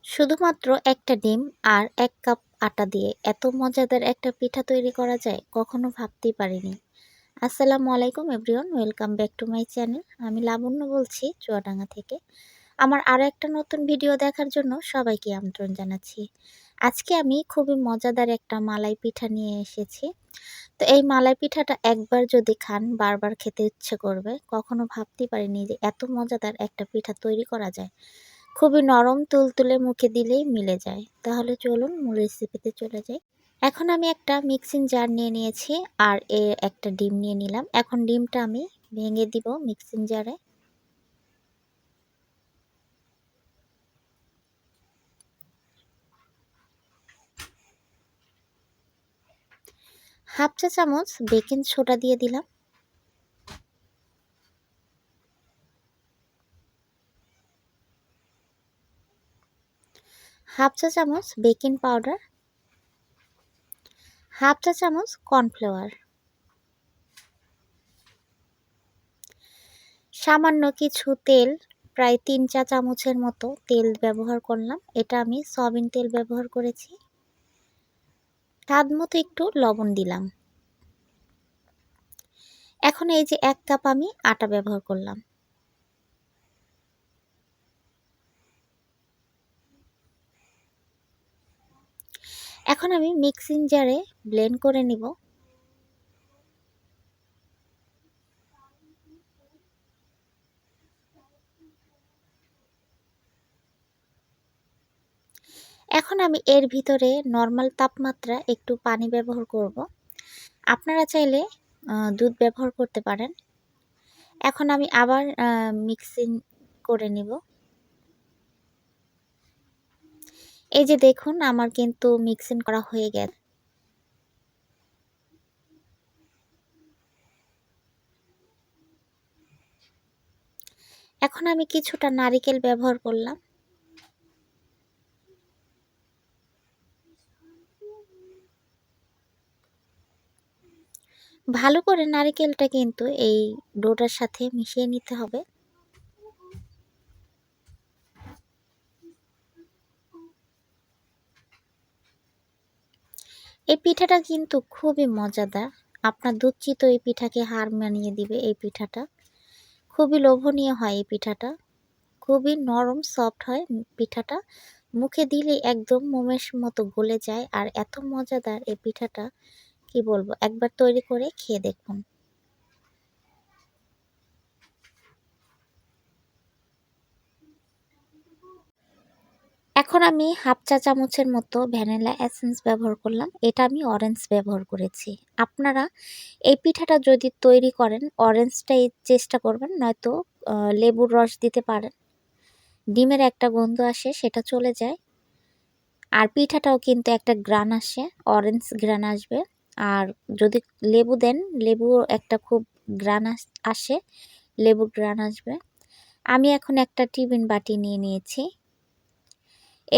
শুধুমাত্র একটা ডিম আর ১ কাপ আটা দিয়ে এত মজাদার একটা পিঠা তৈরি করা যায় কখনো ভাবতেই পারিনি। আসসালামু আলাইকুম everyone, welcome back to my channel. আমি লাবণ্য বলছি চুয়াডাঙ্গা থেকে। আমার আরও একটা নতুন ভিডিও দেখার জন্য সবাইকে আমন্ত্রণ জানাচ্ছি। আজকে আমি খুবই মজাদার একটা মালাই পিঠা নিয়ে এসেছি। তো এই মালাই পিঠাটা একবার যদি খান বারবার খেতে ইচ্ছে করবে। কখনো ভাবতেই পারিনি যে এত মজাদার একটা পিঠা তৈরি করা যায়। খুবই নরম তুলতুলে, মুখে দিলেই মিলে যায়। তাহলে চলুন মূল রেসিপিতে চলে যাই। এখন আমি একটা মিক্সিং জার নিয়ে নিয়েছি আর একটা ডিম নিয়ে নিলাম। এখন ডিমটা আমি ভেঙে দিব মিক্সিং জারে। হাফ চা চামচ বেকিং সোডা দিয়ে দিলাম। হাফ চা চামচ বেকিং পাউডার, হাফ চা চামচ কর্নফ্লাওয়ার, সামান্য কিছু তেল, প্রায় ৩ চা চামচের মতো তেল ব্যবহার করলাম। এটা আমি সয়াবিন তেল ব্যবহার করেছি। স্বাদ মতো একটু লবণ দিলাম। এখন এই যে ১ কাপ আমি আটা ব্যবহার করলাম। এখন আমি মিক্সিং জারে ব্লেন্ড করে নিব। এখন আমি এর ভিতরে নর্মাল তাপমাত্রা একটু পানি ব্যবহার করব। আপনারা চাইলে দুধ ব্যবহার করতে পারেন। এখন আমি আবার মিক্সিং করে নিব। এই যে দেখুন আমার কিন্তু মিক্সিং করা হয়ে গেছে। এখন আমি কিছুটা নারিকেল ব্যবহার করলাম। ভালো করে নারিকেলটা কিন্তু এই ডোটার সাথে মিশিয়ে নিতে হবে। এই পিঠাটা কিন্তু খুবই মজাদার। আপনার দুধ চিতো এই পিঠাকে হার মানিয়ে দিবে। এই পিঠাটা খুবই লোভনীয় হয়। এই পিঠাটা খুবই নরম সফট হয়। পিঠাটা মুখে দিলেই একদম মোমের মতো গলে যায়। আর এত মজাদার এই পিঠাটা কি বলবো, একবার তৈরি করে খেয়ে দেখুন। এখন আমি হাফ চা চামচের মতো ভ্যানিলা এসেন্স ব্যবহার করলাম। এটা আমি অরেঞ্জ ব্যবহার করেছি। আপনারা এই পিঠাটা যদি তৈরি করেন অরেঞ্জটাই চেষ্টা করবেন, নয়তো লেবুর রস দিতে পারেন। ডিমের একটা গন্ধ আসে, সেটা চলে যায়। আর পিঠাটাও কিন্তু একটা গ্রান আসে, অরেঞ্জ গ্রান আসবে। আর যদি লেবু দেন, লেবু একটা খুব গ্রান আসে, লেবুর গ্রান আসবে। আমি এখন একটা টিফিন বাটি নিয়ে নিয়েছি।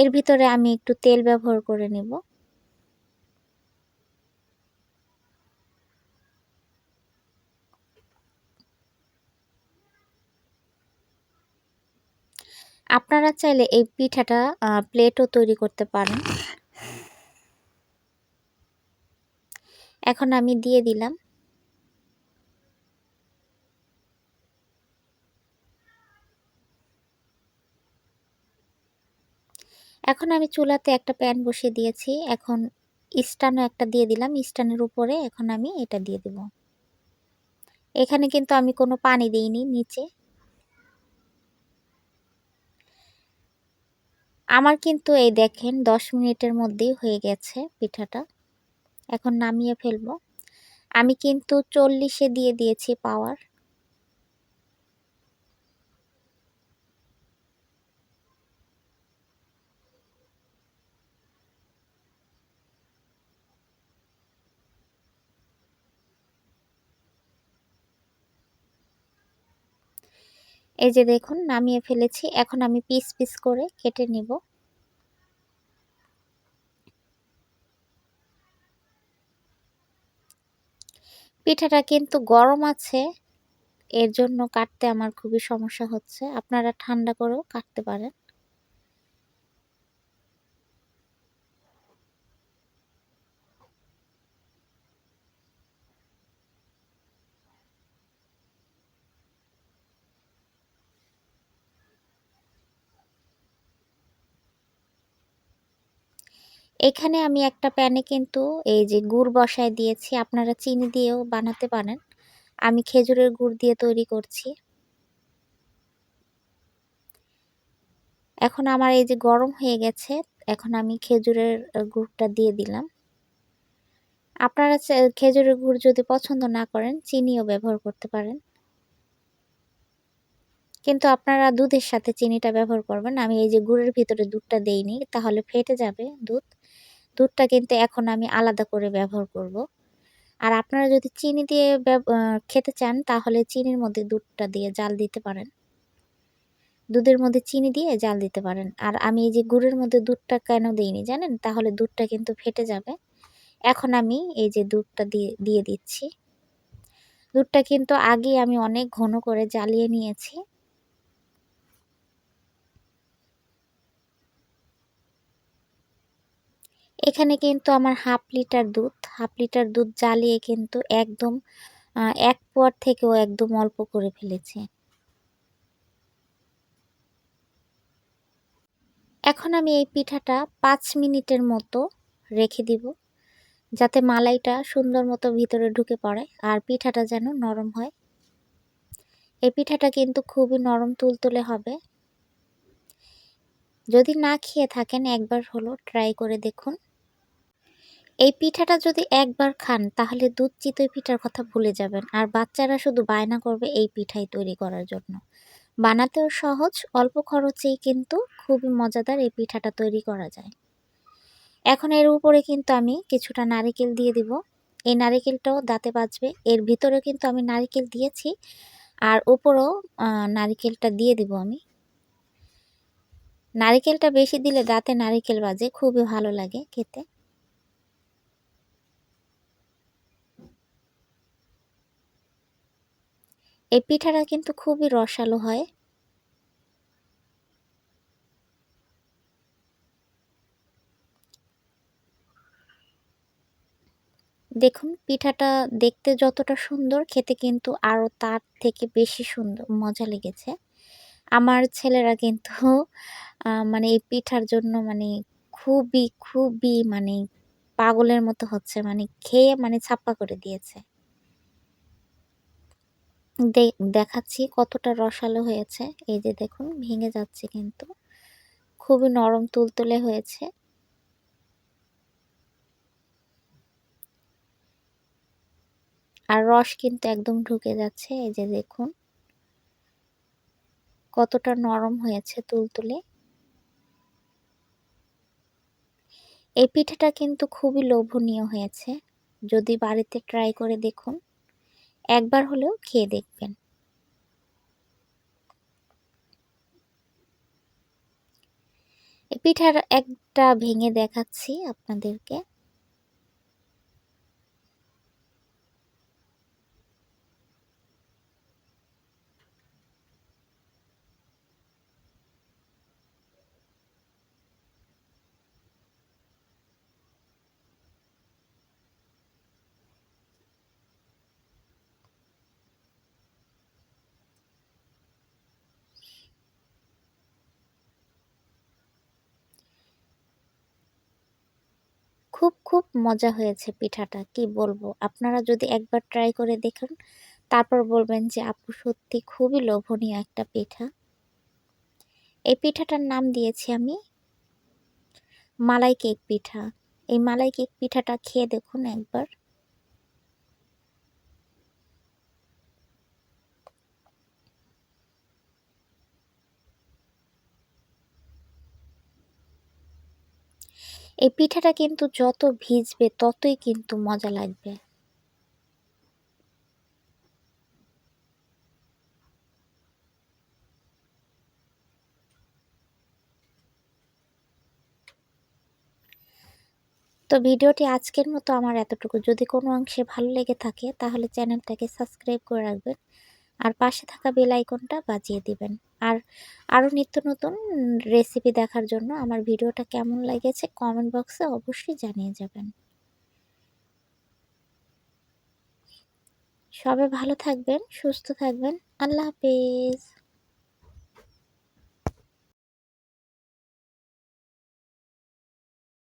এর ভিতরে আমি একটু তেল ব্যবহার করে নেব। আপনারা চাইলে এই পিঠাটা প্লেটও তৈরি করতে পারেন। এখন আমি দিয়ে দিলাম। এখন আমি চুলাতে একটা প্যান বসিয়ে দিয়েছি। এখন স্ট্যান্ডও একটা দিয়ে দিলাম। স্ট্যান্ডের উপরে এখন আমি এটা দিয়ে দেব। এখানে কিন্তু আমি কোনো পানি দিইনি নিচে। আমার কিন্তু এই দেখেন 10 মিনিটের মধ্যেই হয়ে গেছে পিঠাটা। এখন নামিয়ে ফেলবো। আমি কিন্তু 40-এ দিয়ে দিয়েছি পাওয়ার। এই যে দেখুন নামিয়ে ফেলেছি। এখন আমি পিস পিস করে কেটে নিব। পিঠাটা কিন্তু গরম আছে, এর জন্য কাটতে আমার খুবই সমস্যা হচ্ছে। আপনারা ঠান্ডা করেও কাটতে পারেন। এখানে আমি একটা প্যানে কিন্তু এই যে গুড় বসায় দিয়েছি। আপনারা চিনি দিয়েও বানাতে পারেন। আমি খেজুরের গুড় দিয়ে তৈরি করছি। এখন আমার এই যে গরম হয়ে গেছে, এখন আমি খেজুরের গুড়টা দিয়ে দিলাম। আপনারা খেজুরের গুড় যদি পছন্দ না করেন, চিনিও ব্যবহার করতে পারেন। কিন্তু আপনারা দুধের সাথে চিনিটা ব্যবহার করবেন। আমি এই যে গুড়ের ভিতরে দুধটা দেইনি, তাহলে ফেটে যাবে দুধ। দুধটা কিন্তু এখন আমি আলাদা করে ব্যবহার করব। আর আপনারা যদি চিনি দিয়ে খেতে চান, তাহলে চিনির মধ্যে দুধটা দিয়ে জাল দিতে পারেন। দুধের মধ্যে চিনি দিয়ে জাল দিতে পারেন। আর আমি এই যে গুড়ের মধ্যে দুধটা কেন দেইনি জানেন? তাহলে দুধটা কিন্তু ফেটে যাবে। এখন আমি এই যে দুধটা দিয়ে দিচ্ছি। দুধটা কিন্তু আগেই আমি অনেক ঘন করে জ্বালিয়ে নিয়েছি। এখানে কিন্তু আমার হাফ লিটার দুধ জ্বালিয়ে কিন্তু একদম ১ পোয়ার থেকেও একদম অল্প করে ফেলেছি। এখন আমি এই পিঠাটা ৫ মিনিটের মতো রেখে দিব, যাতে মালাইটা সুন্দর মতো ভিতরে ঢুকে পড়ে আর পিঠাটা যেন নরম হয়। এই পিঠাটা কিন্তু খুবই নরম তুলতুলে হবে। যদি না খেয়ে থাকেন একবার হলো ট্রাই করে দেখুন। এই পিঠাটা যদি একবার খান তাহলে দুধ চিতই পিঠার কথা ভুলে যাবেন। আর বাচ্চারা শুধু বায়না করবে এই পিঠাই তৈরি করার জন্য। বানাতেও সহজ, অল্প খরচেই কিন্তু খুবই মজাদার এই পিঠাটা তৈরি করা যায়। এখন এর উপরে কিন্তু আমি কিছুটা নারিকেল দিয়ে দিব। এই নারিকেলটাও দাঁতে বাজবে। এর ভিতরে কিন্তু আমি নারিকেল দিয়েছি আর উপরেও নারিকেলটা দিয়ে দিব আমি। নারিকেলটা বেশি দিলে দাঁতে নারিকেল বাজে, খুবই ভালো লাগে খেতে। এই পিঠাটা কিন্তু খুবই রসালো হয়। দেখুন পিঠাটা দেখতে যতটা সুন্দর, খেতে কিন্তু আরও তার থেকে বেশি সুন্দর মজা লেগেছে। আমার ছেলেরা কিন্তু মানে এই পিঠার জন্য মানে খুবই মানে পাগলের মতো হচ্ছে। মানে খেয়ে মানে ছাপ্পা করে দিয়েছে। দে দেখাচ্ছি কতটা রসালো হয়েছে। এই যে দেখুন ভেঙে যাচ্ছে কিন্তু। খুবই নরম তুলতুলে হয়েছে। আর রস কিন্তু একদম ঢুকে যাচ্ছে। এই যে দেখুন কতটা নরম হয়েছে তুলতুলে। এই পিঠাটা কিন্তু খুবই লোভনীয় হয়েছে। যদি বাড়িতে ট্রাই করে দেখুন, একবার হলেও খেয়ে দেখবেন। এই পিঠার একটা ভেঙে দেখাচ্ছি আপনাদেরকে। খুব মজা হয়েছে পিঠাটা, কি বলবো। আপনারা যদি একবার ট্রাই করে দেখেন, তারপর বলবেন যে আপু সত্যি খুবই লোভনীয় একটা পিঠা। এই পিঠাটার নাম দিয়েছি আমি মালাই কেক পিঠা। এই মালাই কেক পিঠাটা খেয়ে দেখুন একবার। এই পিঠাটা কিন্তু যত ভিজবে ততই কিন্তু মজা লাগবে। তো ভিডিওটি আজকের মতো আমার এতটুকু। যদি কোনো অংশে ভালো লেগে থাকে তাহলে চ্যানেলটাকে সাবস্ক্রাইব করে রাখবেন। আর পাশে থাকা বেল আইকনটা বাজিয়ে দিবেন। আর আরও নিত্য নতুন রেসিপি দেখার জন্য আমার ভিডিওটা কেমন লেগেছে কমেন্ট বক্সে অবশ্যই জানিয়ে যাবেন। সবাই ভালো থাকবেন, সুস্থ থাকবেন। আল্লাহ হাফেজ।